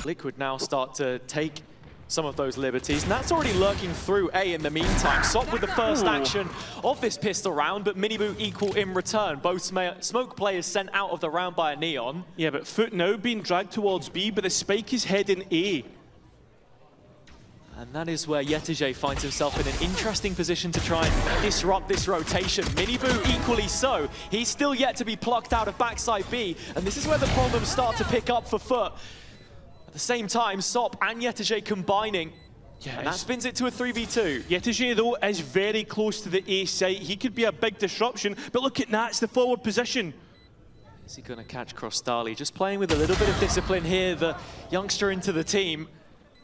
Liquid now start to take some of those liberties, and that's already lurking through A in the meantime. Sop with the first action of this pistol round, but MiniBoo equal in return. Both smoke players sent out of the round by a Neon. Yeah, but FUT now being dragged towards B, but the spike is heading A. And that is where yetujey finds himself in an interesting position to try and disrupt this rotation. MiniBoo equally so. He's still yet to be plucked out of backside B, and this is where the problems start to pick up for FUT. At the same time, Sop and yetujey combining, and that spins it to a 3v2. yetujey, though, is very close to the A site. He could be a big disruption, but look at Nats, the forward position. Is he going to catch KROSTALY? Just playing with a little bit of discipline here, the youngster into the team.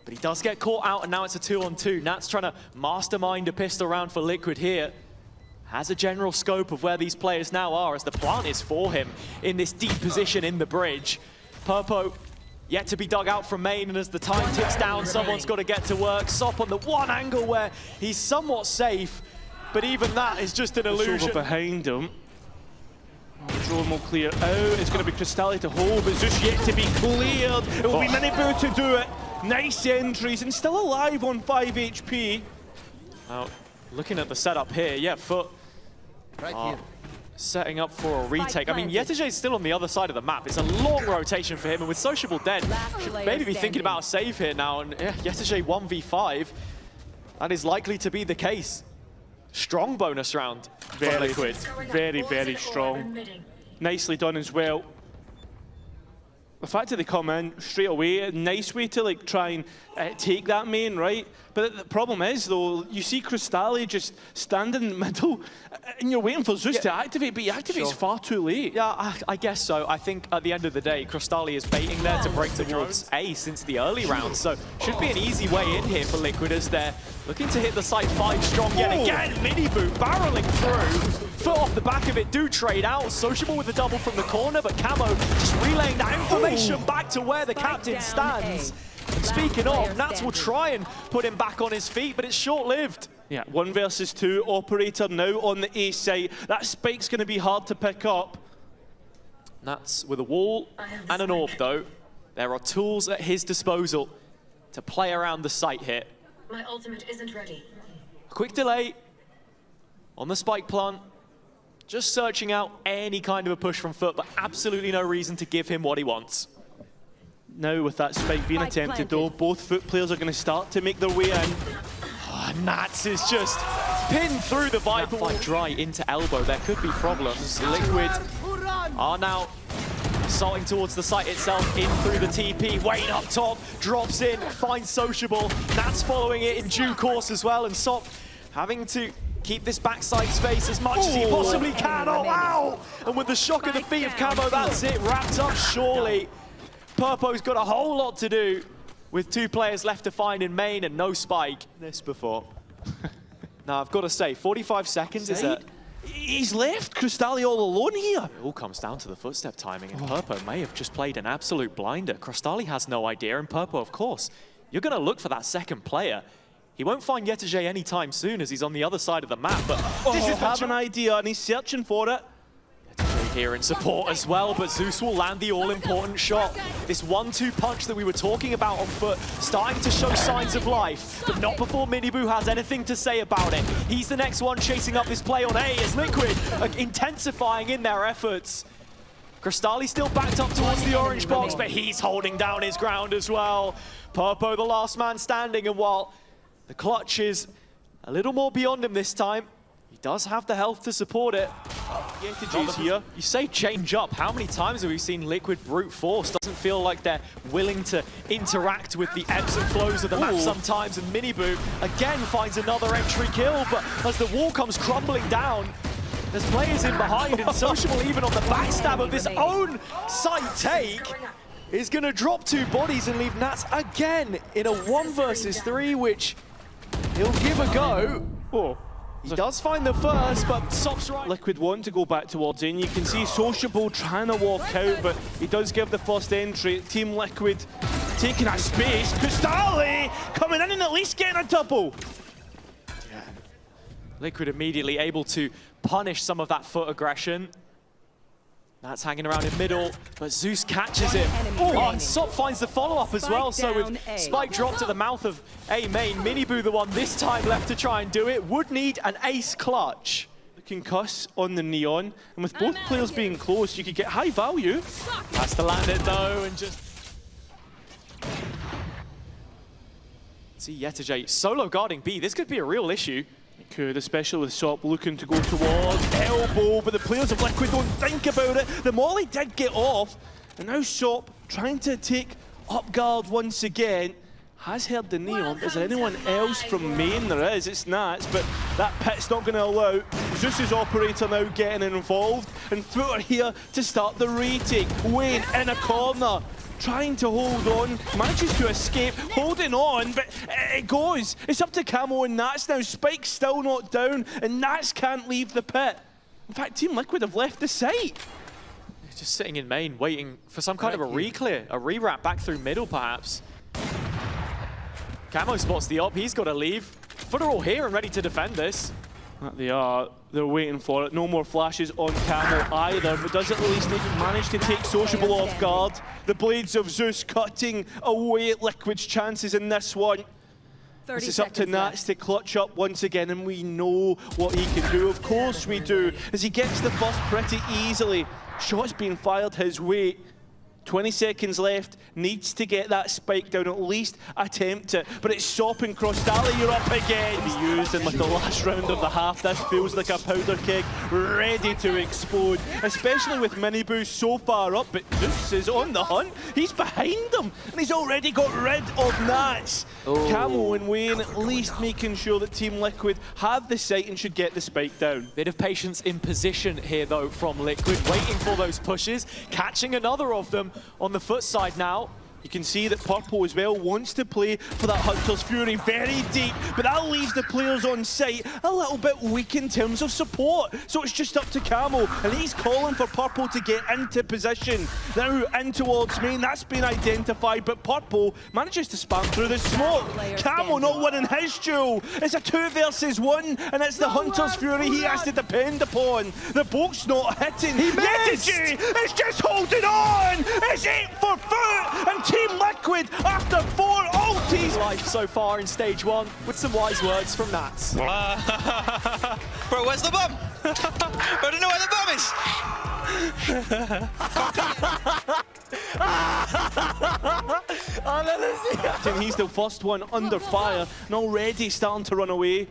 But he does get caught out, and now it's a 2-on-2. Nats trying to mastermind a pistol round for Liquid here. Has a general scope of where these players now are, as the plant is for him in this deep position in the bridge. Purpo yet to be dug out from main, and as the time ticks down, someone's got to get to work. Sop on the one angle where he's somewhat safe, but even that is just an illusion. Over behind him. The drone will clear out. It's going to be KROSTALY to hold, but it's just yet to be cleared. It will be MiniBoo to do it. Nice entries, and still alive on 5 HP. Now, looking at the setup here, yeah, FUT setting up for a retake. I mean, yetujey's still on the other side of the map. It's a long rotation for him, and with sociablEE dead, should maybe be thinking about a save here now. And yeah, yetujey 1v5, that is likely to be the case. Strong bonus round for Liquid. Very, very strong. Nicely done as well. The fact that they come in straight away, a nice way to like try and take that main, right? But the problem is though, you see KROSTALY just standing in the middle and you're waiting for xeus to activate, but he activates far too late. Yeah, I guess so. I think at the end of the day, KROSTALY is baiting there to break towards A since the early rounds, so should be an easy way in here for Liquid as they're looking to hit the site 5 strong yet again. MiniBoo barreling through. FUT off the back of it do trade out. sociablEE with the double from the corner, but Kamo just relaying that information back to where the captain stands. And speaking of, Nats will try and put him back on his feet, but it's short-lived. Yeah, 1 versus 2, operator now on the A site. That spike's going to be hard to pick up. Nats with a wall and an AWP though. There are tools at his disposal to play around the site here. My ultimate isn't ready. Quick delay on the spike plant. Just searching out any kind of a push from FUT, but absolutely no reason to give him what he wants. Now with that spike being attempted though, both FUT players are going to start to make their way in. Oh, Nats is just pinned through the Viper. Fight dry into elbow, there could be problems. Liquid are now assaulting towards the site itself, in through the TP. Wayne up top, drops in, finds sociablEE. Nats following it in due course as well, and Sop having to keep this backside space as much as he possibly can. Oh, wow! And with the shock of the feet of Kamo, that's it, wrapped up surely. Purpo's got a whole lot to do with 2 players left to find in main and no spike. This before. Now, I've got to say, 45 seconds is a... He's left KROSTALY all alone here. It all comes down to the footstep timing, and Purpo may have just played an absolute blinder. KROSTALY has no idea, and Purpo, of course, you're going to look for that second player. He won't find yetujey anytime soon as he's on the other side of the map, but this is have an idea, and he's searching for it. yetujey here in support as well, but xeus will land the all-important shot. This 1-2 punch that we were talking about on FUT, starting to show signs of life, but not before MiniBoo has anything to say about it. He's the next one chasing up this play on A as Liquid are intensifying in their efforts. KROSTALY still backed up towards the orange box, but he's holding down his ground as well. Purpo the last man standing, and while the clutch is a little more beyond him this time, he does have the health to support it. yetujey's here. You say change up. How many times have we seen Liquid brute force? Doesn't feel like they're willing to interact with the ebbs and flows of the map sometimes. And MiniBoo again finds another entry kill, but as the wall comes crumbling down, there's players in behind, and sociablEE even on the backstab of this own site take is going to drop 2 bodies and leave Nats again in a 1 versus 3, which he'll give a go. He does find the first, but Sop's right. Liquid want to go back towards in. You can see sociablEE trying to walk out, but he does give the first entry. Team Liquid taking that space. KROSTALY coming in and at least getting a double. Yeah. Liquid immediately able to punish some of that FUT aggression. That's hanging around in middle, but Zeus catches him. Oh, and Sop finds the follow-up as well. So with Spike dropped at the mouth of A main, MiniBoo the one this time left to try and do it, would need an ace clutch. The concuss on the Neon, and with both players being close, you could get high value. Has to land it though, and just... See yetujey solo guarding B. This could be a real issue. It could, especially with Sop looking to go towards elbow, but the players of Liquid don't think about it. The molly did get off, and now Sop trying to take up guard once again. Has heard the Neon. Is there anyone else from main? There is, it's Nats, but that pit's not going to allow Zeus's operator now getting involved, and FUT are here to start the retake. Wayne in a corner, trying to hold on, manages to escape, holding on, but it goes. It's up to Kamo and Nats now. Spike's still not down, and Nats can't leave the pit. In fact, Team Liquid have left the site. Just sitting in main, waiting for some kind of a re-clear, a re-wrap back through middle, perhaps. Kamo spots the op, he's got to leave. FUT are all here and ready to defend this. That they are. They're waiting for it. No more flashes on Kamo either, but does at least manage to take sociablEE off guard. The blades of Zeus cutting away at Liquid's chances in this one. This is up to Nats to clutch up once again, and we know what he can do. Of course we do, as he gets the first pretty easily. Shots being fired his way. 20 seconds left, needs to get that spike down, at least attempt it. But it's Sop and KROSTALY, you're up again. Be used in like the last round of the half. This feels like a powder keg ready to explode, especially with MiniBoo so far up. But Zeus is on the hunt. He's behind him, and he's already got rid of Nats. Kamo and Wayne at least making sure that Team Liquid have the site and should get the spike down. Bit of patience in position here though from Liquid, waiting for those pushes, catching another of them. On the FUT side now, you can see that Purple as well wants to play for that Hunter's Fury very deep, but that leaves the players on site a little bit weak in terms of support. So it's just up to Kamo, and he's calling for Purple to get into position. Now in towards main, that's been identified, but Purple manages to spam through the smoke. Kamo not winning his duel. It's a 2 versus 1, and it's the Hunter's Fury he has to depend upon. The boat's not hitting. yetujey is just holding on. It's 8 for FUT, and Team Liquid, after 4 ultis. Life so far in stage 1, with some wise words from Nats. Bro, where's the bomb? Bro, I don't know where the bomb is. And he's the first one under fire, and already starting to run away.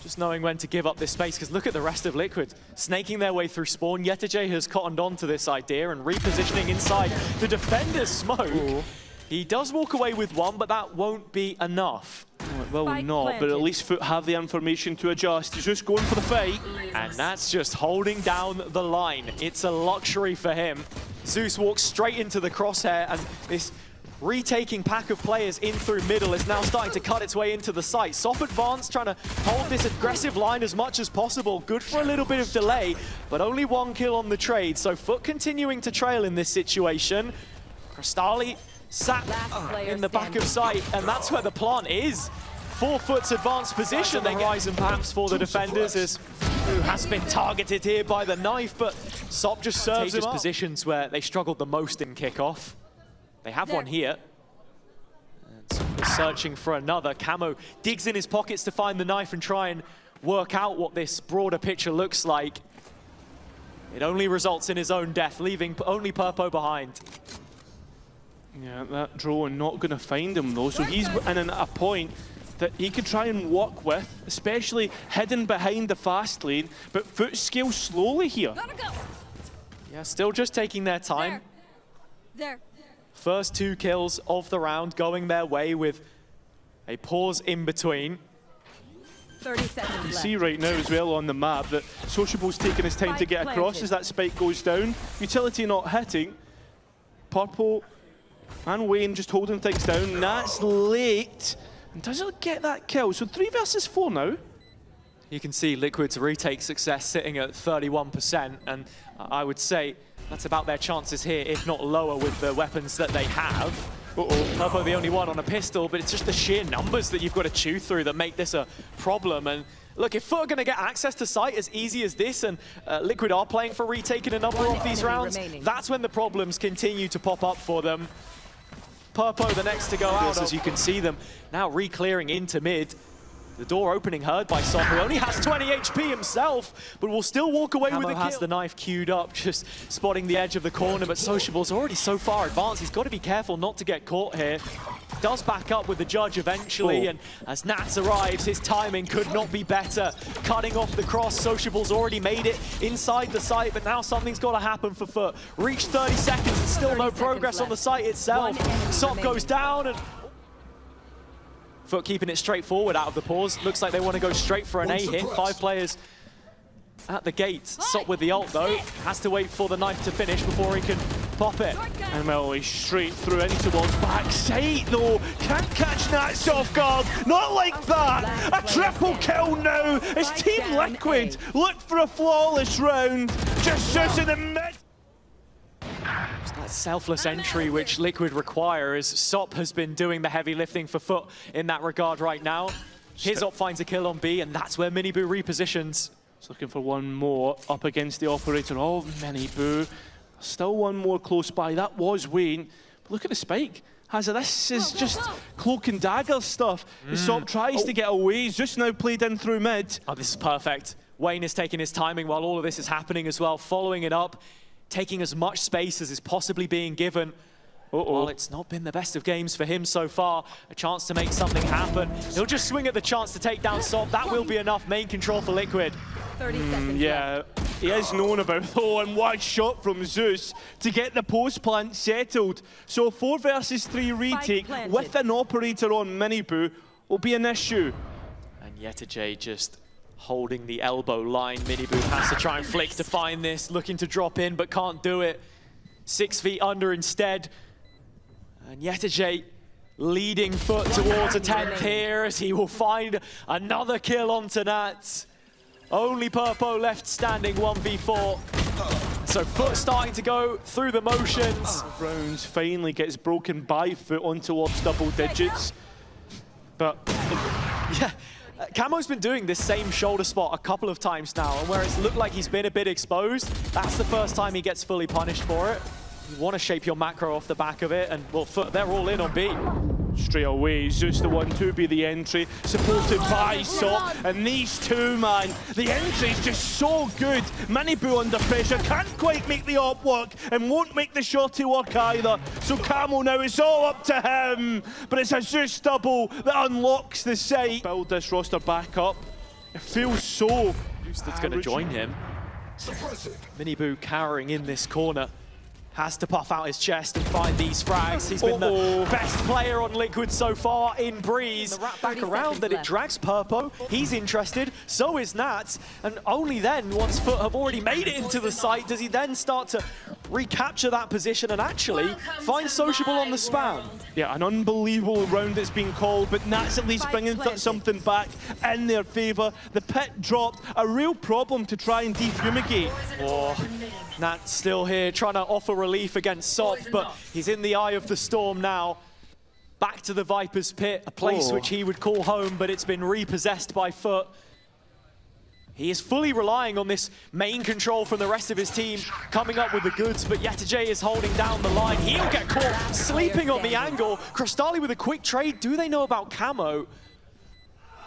Just knowing when to give up this space, because look at the rest of Liquid. Snaking their way through spawn. yetujey has cottoned on to this idea and repositioning inside the defender's smoke. Ooh. He does walk away with one, but that won't be enough. Well, not, but at least FUT have the information to adjust. He's just going for the fight. And that's just holding down the line. It's a luxury for him. Zeus walks straight into the crosshair, and this retaking pack of players in through middle is now starting to cut its way into the site. Sop advanced, trying to hold this aggressive line as much as possible. Good for a little bit of delay, but only 1 kill on the trade. So FUT continuing to trail in this situation. KROSTALY sat in the back of sight, and that's where the plant is. For FUT's advanced position, the horizon perhaps for the defenders, as who has been targeted here by the knife, but Sop just serves him up. Positions where they struggled the most in kickoff. They have one here. And searching for another. Kamo digs in his pockets to find the knife and try and work out what this broader picture looks like. It only results in his own death, leaving only Purpo behind. Yeah, that drone not going to find him though, so he's in a point that he could try and walk with, especially hidden behind the fast lane, but FUT scales slowly here. Yeah, still just taking their time. There. First 2 kills of the round going their way with a pause in between. 30 seconds left. You see right now as well on the map that sociablEE's taking his time to get across as that spike goes down. Utility not hitting. Purple and Wayne just holding things down. Nats late and doesn't get that kill. So 3 versus 4 now. You can see Liquid's retake success sitting at 31%, and I would say that's about their chances here, if not lower, with the weapons that they have. Purpo the only one on a pistol, but it's just the sheer numbers that you've got to chew through that make this a problem. And look, if FUT are going to get access to site as easy as this, and Liquid are playing for retaking a number of these rounds, that's when the problems continue to pop up for them. Purpo the next to go out, as you can see them now re-clearing into mid. The door opening heard by Son, who only has 20 HP himself, but will still walk away with the kill. Has the knife queued up, just spotting the edge of the corner, but sociablE's already so far advanced. He's got to be careful not to get caught here. Does back up with the judge eventually, and as Nats arrives, his timing could not be better. Cutting off the cross, sociablE's already made it inside the site, but now something's got to happen for FUT. Reach 30 seconds and still no progress on the site itself. Sop goes down, and FUT keeping it straightforward out of the pause. Looks like they want to go straight for an A hit. 5 players at the gate. Sop with the ult though. Has to wait for the knife to finish before he can pop it. And well, he's straight through any towards backside though. Can't catch Nats off guard. Not like that. A triple kill now. It's Team Liquid. Look for a flawless round. Just in the mid. That selfless entry which Liquid require, as Sop has been doing the heavy lifting for FUT in that regard right now. His op finds a kill on B, and that's where MiniBoo repositions. He's looking for one more up against the operator of MiniBoo. Still one more close by. That was Wayne. But look at the spike. This is just cloak and dagger stuff. Sop tries to get away. He's just now played in through mid. Oh, this is perfect. Wayne is taking his timing while all of this is happening as well, following it up, taking as much space as is possibly being given. Well, it's not been the best of games for him so far. A chance to make something happen. He'll just swing at the chance to take down Sop. That will be enough main control for Liquid. 30 seconds left. He is known about and one shot from Zeus to get the post plant settled. So 4 versus 3 retake with an operator on MiniBoo will be an issue. And yetujey just holding the elbow line. MiniBoo has to try and flick to find this, looking to drop in but can't do it. 6 feet under instead. And yetujey leading FUT towards a 10th here, as he will find another kill onto Nats. Only Purpo left standing 1v4. So FUT starting to go through the motions. Rounds finally gets broken by FUT on towards double digits. But yeah, Camo's been doing this same shoulder spot a couple of times now, and where it's looked like he's been a bit exposed, that's the first time he gets fully punished for it. You want to shape your macro off the back of it, and well, FUT, they're all in on B. Straight away, Zeus the one to be the entry, supported by Sop, and these two, man, the entry's just so good. MiniBoo under pressure, can't quite make the op work, and won't make the shorty work either. So Kamo now, it's all up to him, but it's a Zeus double that unlocks the site. Build this roster back up. It feels so That's going to join him. MiniBoo cowering in this corner. Has to puff out his chest and find these frags. He's been the best player on Liquid so far in Breeze. The wrap back around that it drags Purpo. He's interested, so is Nats. And only then, once FUT have already made it into the site, does he then start to recapture that position and actually find sociablE on the spam. Yeah, an unbelievable round that's been called, but Nats at least bringing something back in their favour. The pit dropped, a real problem to try and defumigate. Nats still here trying to offer relief against Sop, but he's in the eye of the storm now. Back to the Viper's Pit, a place which he would call home, but it's been repossessed by FUT. He is fully relying on this main control from the rest of his team coming up with the goods, but yetujey is holding down the line. He'll get caught sleeping on the angle. KROSTALY with a quick trade. Do they know about Kamo?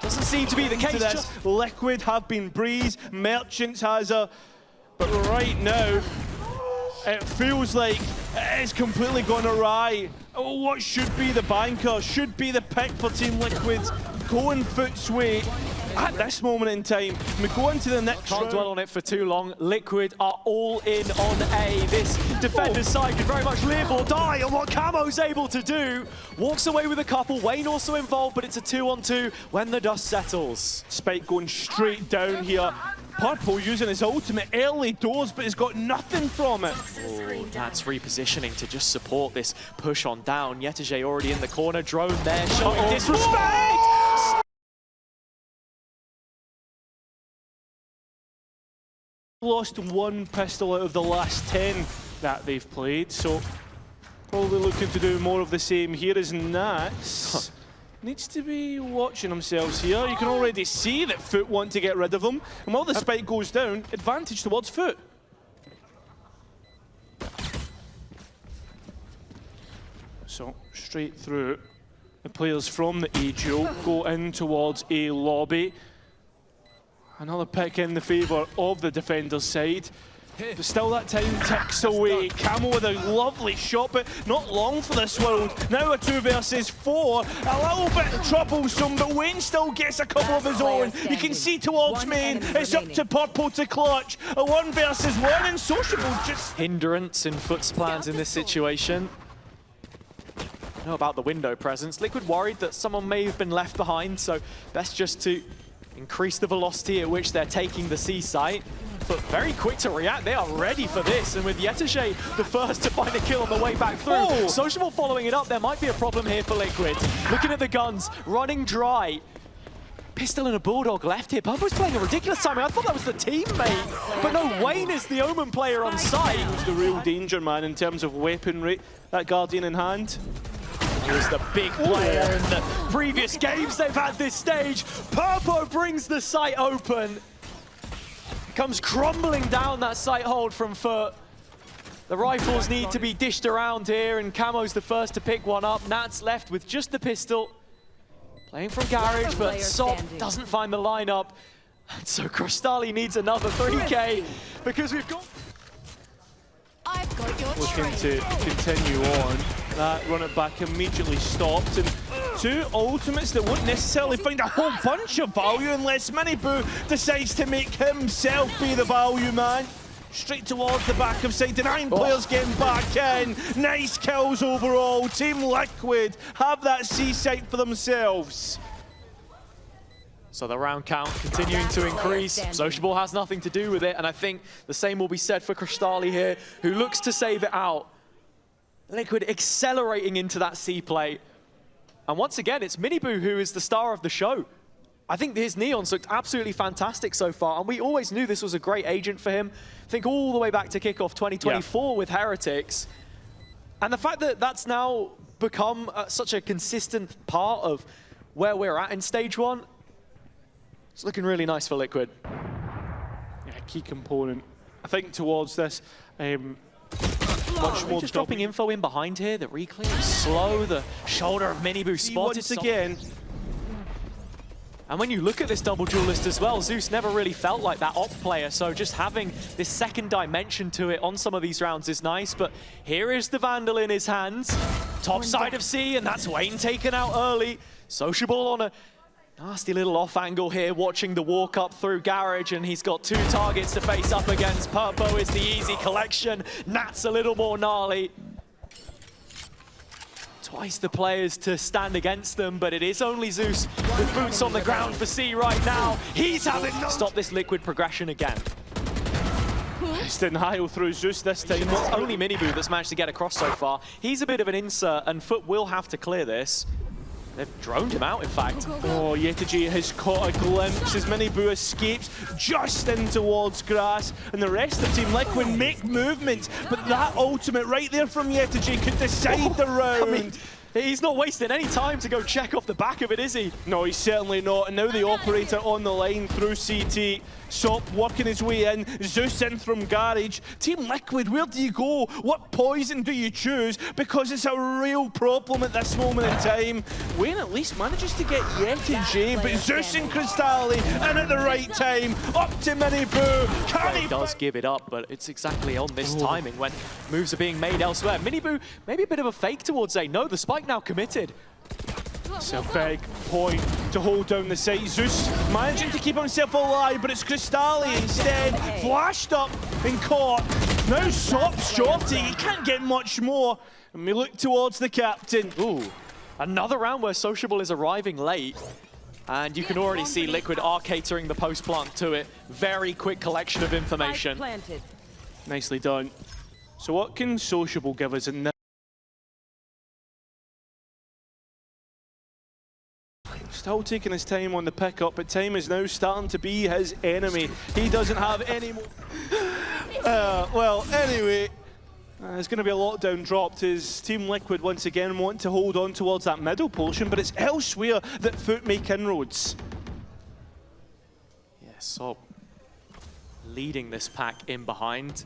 Doesn't seem to be the case. Liquid have been Breeze, Merchants has a... But right now, it feels like it's completely gone awry. What should be the banker, should be the pick for Team Liquid, going FUT's way at this moment in time. We go into the next Can't round. dwell on it for too long. Liquid are all in on A. This defender's side could very much live or die on what Camo's able to do. Walks away with a couple. Wayne also involved, but it's a 2-on-2 when the dust settles. Spike going straight down here. Purpo using his ultimate early doors, but he's got nothing from it. That's repositioning to just support this push on down. yetujey already in the corner. Drone there showing disrespect. Lost one pistol out of the last 10 that they've played, so probably looking to do more of the same here as Nats. needs to be watching themselves here. You can already see that FUT want to get rid of them. And while the spike goes down, advantage towards FUT. So, straight through. The players from the AGO go in towards a lobby. Another pick in the favour of the defender's side. But still that time ticks away. Kamo with a lovely shot, but not long for this world. Now a 2 versus 4. A little bit troublesome, but Wayne still gets a couple of his own. You can see towards main. It's up to Purple to clutch. A 1 versus 1, and Sociable just... Hindrance in FUT's plans in this situation. Know about the window presence. Liquid worried that someone may have been left behind, so best just to increase the velocity at which they're taking the C site. But very quick to react, they are ready for this, and with yetujey the first to find a kill on the way back through. Oh. Sociable following it up, there might be a problem here for Liquid. Looking at the guns, running dry. Pistol and a Bulldog left here. Purple's playing a ridiculous timing. I thought that was the teammate, but no, Wayne is the Omen player on site. Who's the real danger man in terms of weaponry, that Guardian in hand. Here's the big player in the previous games they've had this stage. Purpo brings the site open. Comes crumbling down that site hold from FUT. The rifles need to be dished around here, and Camo's the first to pick one up. Nat's left with just the pistol. Playing from Garage, but Sop doesn't find the lineup. And so KROSTALY needs another 3K, because we've got... I've got your Looking to continue on. That run it back immediately stopped, and 2 ultimates that won't necessarily find a whole bunch of value unless MiniBoo decides to make himself be the value man. Straight towards the back of side, 9 players getting back in. Nice kills overall. Team Liquid have that C site for themselves. So the round count continuing to increase. Sociable has nothing to do with it, and I think the same will be said for KROSTALY here, who looks to save it out. Liquid accelerating into that C play. And once again, it's MiniBoo who is the star of the show. I think his Neons looked absolutely fantastic so far, and we always knew this was a great agent for him. Think all the way back to kickoff 2024 with Heretics. And the fact that that's now become such a consistent part of where we're at in Stage 1, it's looking really nice for Liquid. Yeah, key component. I think towards this, much more just dropping info in behind here. The reclear is slow. The shoulder of MiniBoo spotted once again. And when you look at this double duelist as well, xeus never really felt like that op player, so just having this second dimension to it on some of these rounds is nice. But here is the Vandal in his hands. Top side of C, and that's Wayne taken out early. Sociable on a nasty little off angle here, watching the walk up through Garage, and he's got 2 targets to face up against. Purpo is the easy collection. Nat's a little more gnarly. Twice the players to stand against them, but it is only xeus with boots on the ground for C right now. He's having no... Stop this Liquid progression again. It's denial through xeus this time. It's only MiniBoo that's managed to get across so far. He's a bit of an insert, and FUT will have to clear this. They've droned him out, in fact. Oh, yetujey has caught a glimpse as MiniBoo escapes just in towards grass, and the rest of Team Liquid make movement, but that ultimate right there from yetujey could decide the round. I mean, he's not wasting any time to go check off the back of it, is he? No, he's certainly not, and now the operator on the line through CT. Sop working his way in, xeus in from Garage. Team Liquid, where do you go? What poison do you choose? Because it's a real problem at this moment in time. Wayne at least manages to get yetujey, but xeus and KROSTALY in at the right time. Up to MiniBoo. Can he does give it up, but it's exactly on this timing when moves are being made elsewhere. MiniBoo, maybe a bit of a fake towards A. No, the spike now committed. It's a big point to hold down the site. xeus managing to keep himself alive, but it's KROSTALY instead. Flashed up and caught. Now Sop's shorty. He can't get much more. And we look towards the captain. Ooh, another round where Sociable is arriving late. And you can already see Liquid are catering the post plant to it. Very quick collection of information. Nicely done. So what can Sociable give us in this? Still taking his time on the pickup, but time is now starting to be his enemy. He doesn't have any more... well, anyway, There's going to be a lockdown dropped as Team Liquid once again want to hold on towards that middle portion, but it's elsewhere that FUT make inroads. Yeah, so leading this pack in behind.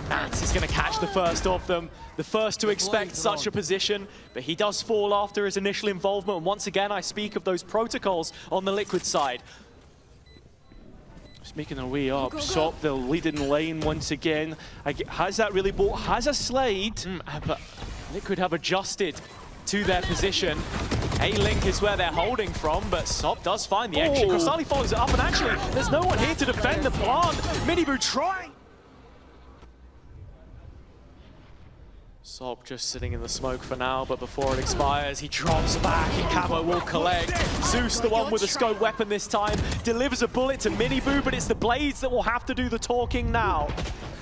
Nats is going to catch the first of them, the first to expect such a position, but he does fall after his initial involvement. And once again, I speak of those protocols on the Liquid side. Just making their way up. Sop, the leading lane once again. Has that really bought? Has a slide. But Liquid have adjusted to their position. A-Link is where they're holding from, but Sop does find the exit. KROSTALY follows it up, and actually, there's no one here to defend the plant. MiniBoo trying. Sop just sitting in the smoke for now, but before it expires, he drops back and Camo will collect. Zeus, the one with the scope weapon this time, delivers a bullet to MiniBoo, but it's the Blades that will have to do the talking now.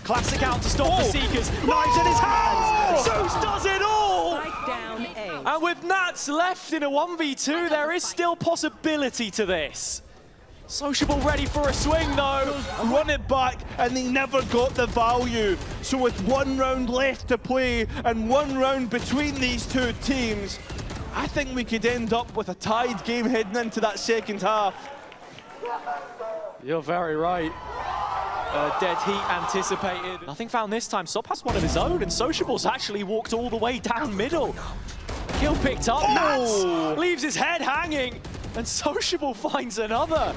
Classic out to stop the Seekers, knives in his hands! Zeus does it all! And with Nats left in a 1v2, there is still possibility to this. sociablE ready for a swing though. Run it back, and they never got the value. So with 1 round left to play and 1 round between these two teams, I think we could end up with a tied game heading into that second half. You're very right. Dead heat anticipated. Nothing found this time. Sop has one of his own, and sociablE's actually walked all the way down middle. Kill picked up. Nats leaves his head hanging, and sociablE finds another.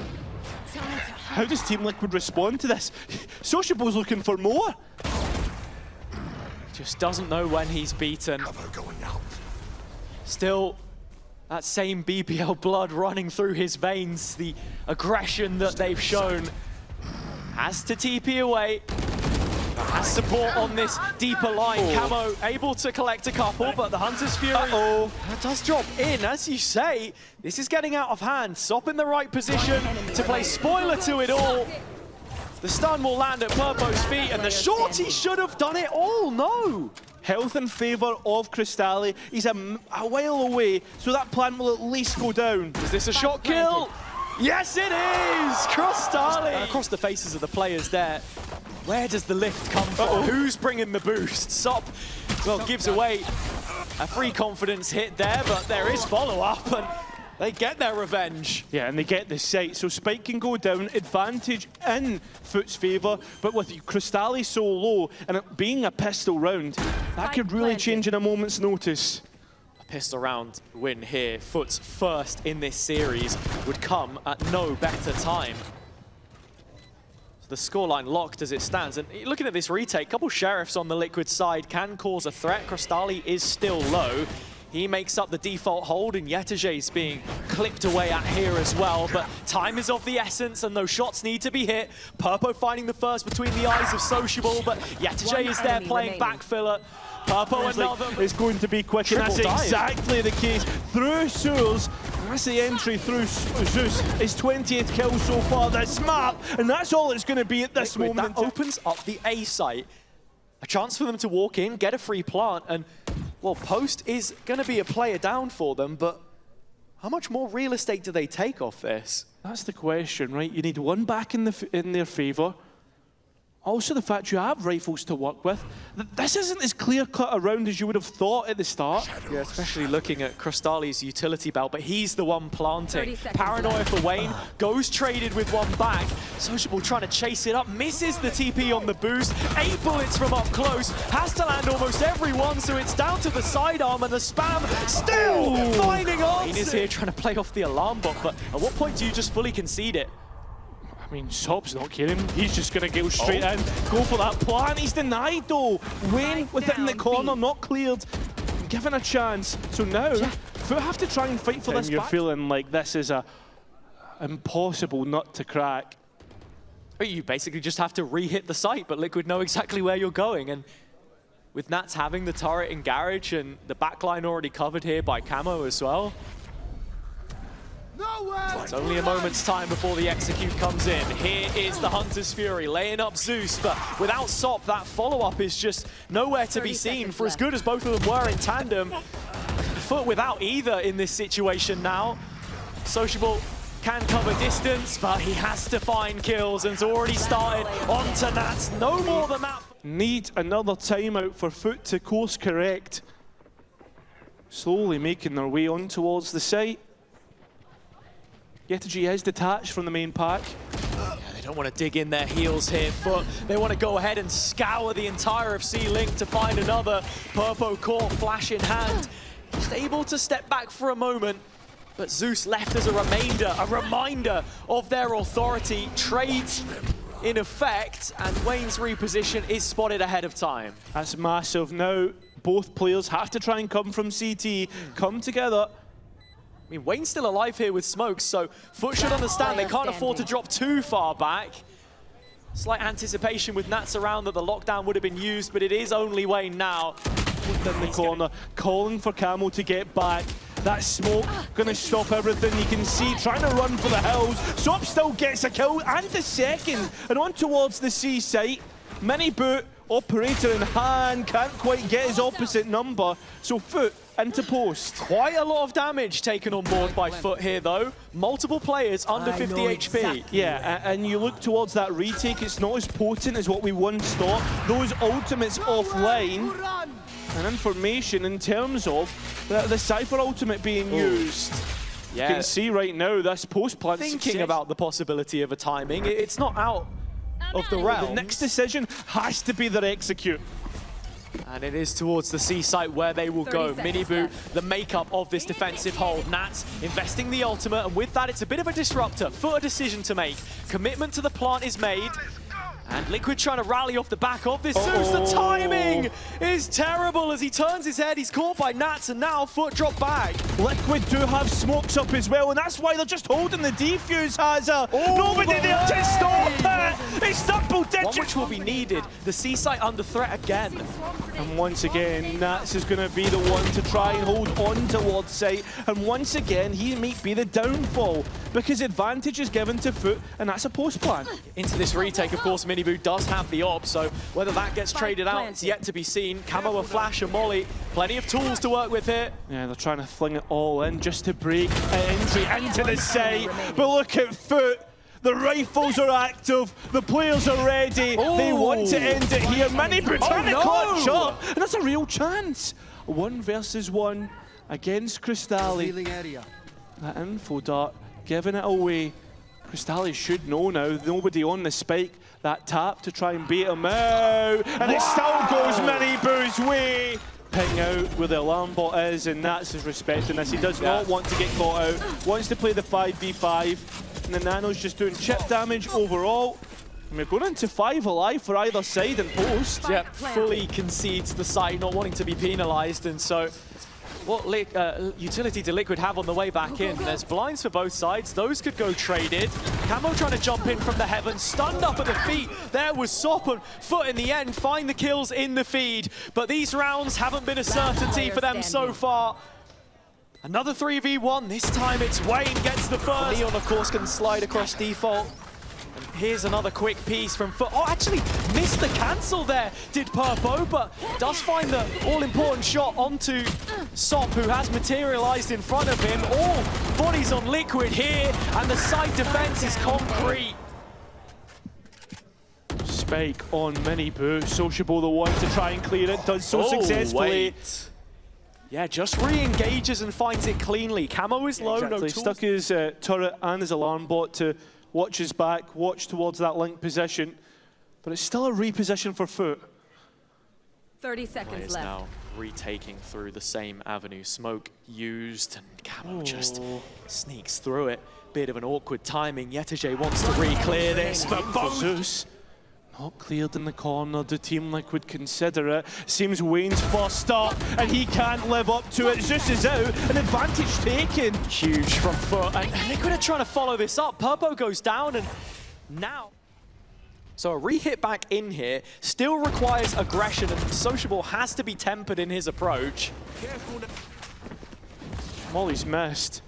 How does Team Liquid respond to this? sociablE's looking for more. Just doesn't know when he's beaten. Still, that same BBL blood running through his veins, the aggression that they've shown. Has to TP away. Has support on this deeper line. Camo able to collect a couple, but the Hunter's Fury that does drop in. As you say, this is getting out of hand. Sop in the right position to play spoiler to it all. The stun will land at Purpo's feet, and the shorty should have done it all. No. Health in favour of KROSTALY. He's a while away, so that plant will at least go down. Is this a shot kill? Yes, it is! KROSTALY! Across the faces of the players there. Where does the lift come from? Who's bringing the boost? Sop, well, gives away a free confidence hit there, but there is follow-up, and they get their revenge. Yeah, and they get the sight, so Spike can go down, advantage in FUT's favour, but with KROSTALY so low, and it being a pistol round, that could really change in a moment's notice. Pistol round win here. FUT's first in this series would come at no better time. So the scoreline locked as it stands. And looking at this retake, a couple sheriffs on the Liquid side can cause a threat. KROSTALY is still low. He makes up the default hold, and yetujey is being clipped away at here as well. But time is of the essence, and those shots need to be hit. Purpo finding the first between the eyes of sociablE, but yetujey is there playing backfiller. Purpo another. It's going to be quick, and that's exactly the case. Through Sewers, that's the entry through Zeus. His 20th kill so far. That's smart, and that's all it's going to be at this moment. That opens up the A site. A chance for them to walk in, get a free plant, and, well, Post is going to be a player down for them, but how much more real estate do they take off this? That's the question, right? You need one back in their favour. Also, the fact you have rifles to work with. This isn't as clear-cut a round as you would have thought at the start. Yeah, especially looking at KROSTALY's utility belt, but he's the one planting. Paranoia for Wayne, goes traded with one back. sociablE trying to chase it up, misses the TP on the boost. 8 bullets from up close, has to land almost every one, so it's down to the sidearm, and the spam still finding on. Wayne is here trying to play off the alarm bot, but at what point do you just fully concede it? I mean, Sop's not kidding. He's just going to go straight in, go for that plant. He's denied, though. Wayne within the corner, not cleared, given a chance. So now, FUT have to try and fight for this back. You're feeling like this is a impossible nut to crack. You basically just have to re-hit the site, but Liquid know exactly where you're going. And with Nats having the turret in garage and the backline already covered here by Camo as well, it's only a moment's time before the execute comes in. Here is the Hunter's Fury laying up Zeus, but without Sop, that follow-up is just nowhere to be seen. For as good as both of them were in tandem, FUT without either in this situation now. sociablE can cover distance, but he has to find kills and's already started onto Nats. No more than that. Need another timeout for FUT to course correct. Slowly making their way on towards the site. yetujey is detached from the main pack. They don't want to dig in their heels here, FUT. They want to go ahead and scour the entire of C-Link to find another Purpo core flash in hand. Just able to step back for a moment, but xeus left as a reminder of their authority. Trades in effect, and Wayne's reposition is spotted ahead of time. That's massive. Now both players have to try and come from CT, come together. I mean, Wayne's still alive here with smokes, so FUT should understand they can't afford to drop too far back. Slight anticipation with Nats around that the lockdown would have been used, but it is only Wayne now. In the corner, calling for Kamo to get back. That smoke gonna stop everything. You can see trying to run for the hills. Sop still gets a kill and the second, and on towards the C site. MiniBoo, operator in hand, can't quite get his opposite number. So FUT into post. Quite a lot of damage taken on board by FUT here, though. Multiple players under 50 HP. Yeah, and you look towards that retake, it's not as potent as what we once thought. Those ultimates offline. And information in terms of the Cypher ultimate being used. Yeah. You can see right now this post plant Thinking about the possibility of a timing, it's not out of the realm. The next decision has to be their execute. And it is towards the C site where they will go. MiniBoo, the makeup of this defensive hold. Nats investing the ultimate, and with that, it's a bit of a disruptor. FUT a decision to make. Commitment to the plant is made. And Liquid trying to rally off the back of this. xeus, the timing is terrible as he turns his head. He's caught by Nats, and now FUT drop back. Liquid do have smokes up as well, and that's why they're just holding the defuse, Hazza. Nobody there to stop it. It's double digits. One which will be needed. The C site under threat again. And once again, Nats is going to be the one to try and hold on towards site. And once again, he may be the downfall because advantage is given to FUT, and that's a post plan. Into this retake, of course, MiniBoo does have the op, so whether that gets traded out, it's yet to be seen. Kamo, a flash, and Molly, plenty of tools to work with here. Yeah, they're trying to fling it all in just to break entry into the site. But look at FUT. The rifles are active, the players are ready, they want to end it here. MiniBoo trying to clutch up, and that's a real chance. 1 versus 1 against KROSTALY. That info dart, giving it away. KROSTALY should know now, nobody on the spike. That tap to try and beat him out, and it still goes MiniBoo's way. Ping out where the alarm bot is, and Nats is respecting this. He does not want to get caught out, wants to play the 5v5. And the Nano's just doing chip damage overall. And we're going into 5 alive for either side in post. Yep, fully concedes the site, not wanting to be penalised. And so what utility do Liquid have on the way back in? There's blinds for both sides. Those could go traded. Kamo trying to jump in from the heavens, stunned up at the feet. There was Sop, and FUT in the end find the kills in the feed. But these rounds haven't been a certainty for them so far. Another 3v1, this time it's Wayne gets the first. Leon, of course, can slide across default. And here's another quick piece from FUT. Oh, actually missed the cancel there, did Purpo, but does find the all-important shot onto Sop, who has materialized in front of him. All bodies on Liquid here, and the side defense is concrete. Spike on MiniBoo, sociablEE the one to try and clear it, does so successfully. Wait. Yeah, just re-engages and finds it cleanly. Kamo is low, no tools. Stuck his turret and his alarm bot to watch his back, watch towards that link position. But it's still a reposition for FUT. 30 seconds left. Now retaking through the same avenue. Smoke used, and Kamo just sneaks through it. Bit of an awkward timing. yetujey wants to re-clear this, but both xeus not cleared in the corner. Do Team Liquid consider it? Seems Wayne's first up, and he can't live up to it. xeus is out, an advantage taken. Huge from FUT, and Liquid are trying to follow this up. Purpo goes down, and now... So a re-hit back in here still requires aggression, and sociablEE has to be tempered in his approach. Molly's missed.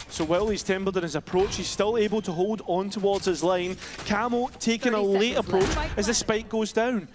So while he's tempered in his approach, he's still able to hold on towards his line. Kamo taking a late approach as the spike goes down.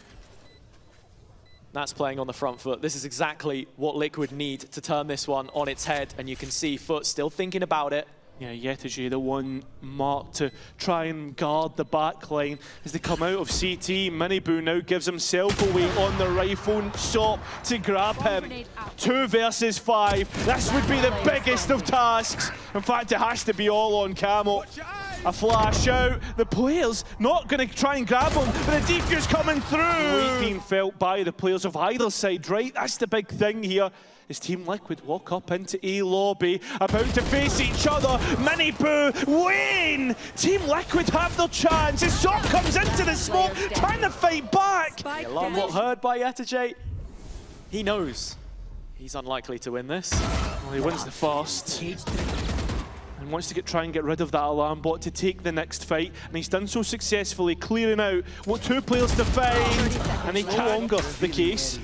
That's playing on the front foot. This is exactly what Liquid need to turn this one on its head, and you can see FUT still thinking about it. Yeah, yetujey, the one marked to try and guard the back line as they come out of CT. MiniBoo now gives himself away on the rifle shot to grab him. 2 versus 5. This would be the biggest of tasks. In fact, it has to be all on Camo. A flash out. The players not going to try and grab him, but the defuse coming through. Weight being felt by the players of either side, right? That's the big thing here. As Team Liquid walk up into A lobby, about to face each other. MiniBoo win! Team Liquid have their chance. As Shot comes into the smoke, trying to fight back. The alarm bot heard by yetujey. He knows he's unlikely to win this. Well, he wins the first. And wants to try and get rid of that alarm bot to take the next fight. And he's done so successfully, clearing out what 2 players to find. And it's no longer the case.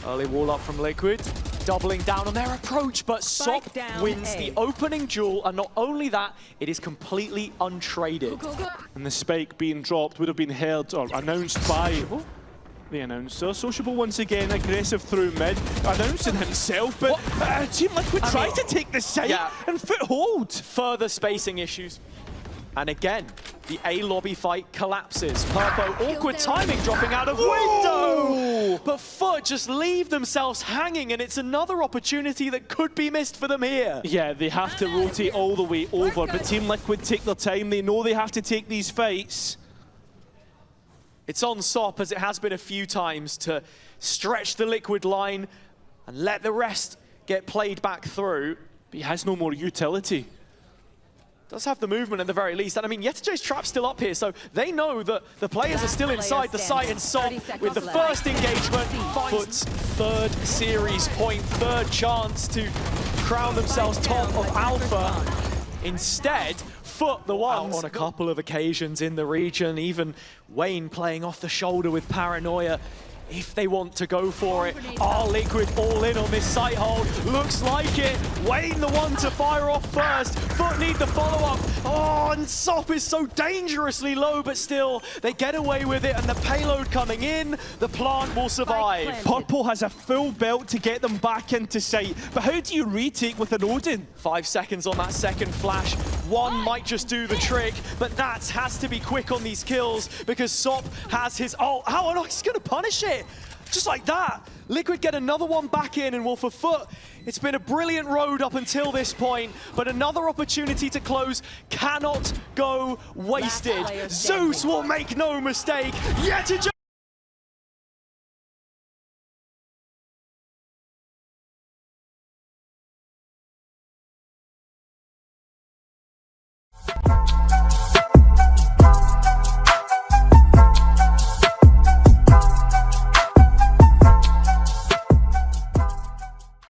Early wall up from Liquid, doubling down on their approach, but Sop wins the opening duel, and not only that, it is completely untraded. And the spike being dropped would have been heard or announced by the announcer. sociablEE once again aggressive through mid, announcing himself, but Team Liquid tried to take the site and foothold. Further spacing issues. And again, the A lobby fight collapses. Purpo, awkward timing, dropping out of window! But FUT just leave themselves hanging, and it's another opportunity that could be missed for them here. Yeah, they have to rotate all the way over, but Team Liquid take their time. They know they have to take these fights. It's on Sop, as it has been a few times, to stretch the Liquid line and let the rest get played back through. But he has no more utility. Does have the movement at the very least. And I mean, yetujey's trap's still up here, so they know that the players are still inside the site, and Sop, with the first engagement, FUT's 3rd series point, 3rd chance to crown themselves top of Alpha. Instead, FUT, the ones on a couple of occasions in the region, even Wayne playing off the shoulder with paranoia. If they want to go for it, Liquid all in on this site hold. Looks like it. Wayne the one to fire off first. FUT need the follow-up. Oh, and Sop is so dangerously low, but still, they get away with it, and the payload coming in, the plant will survive. Purple has a full belt to get them back into sight, but how do you retake with an Odin? 5 seconds on that second flash. One might just do the trick, but Nats has to be quick on these kills because Sop has his ult. How on he's going to punish it? Just like that. Liquid get another one back in, and well, for FUT, it's been a brilliant road up until this point, but another opportunity to close cannot go wasted. xeus will make no mistake. yetujey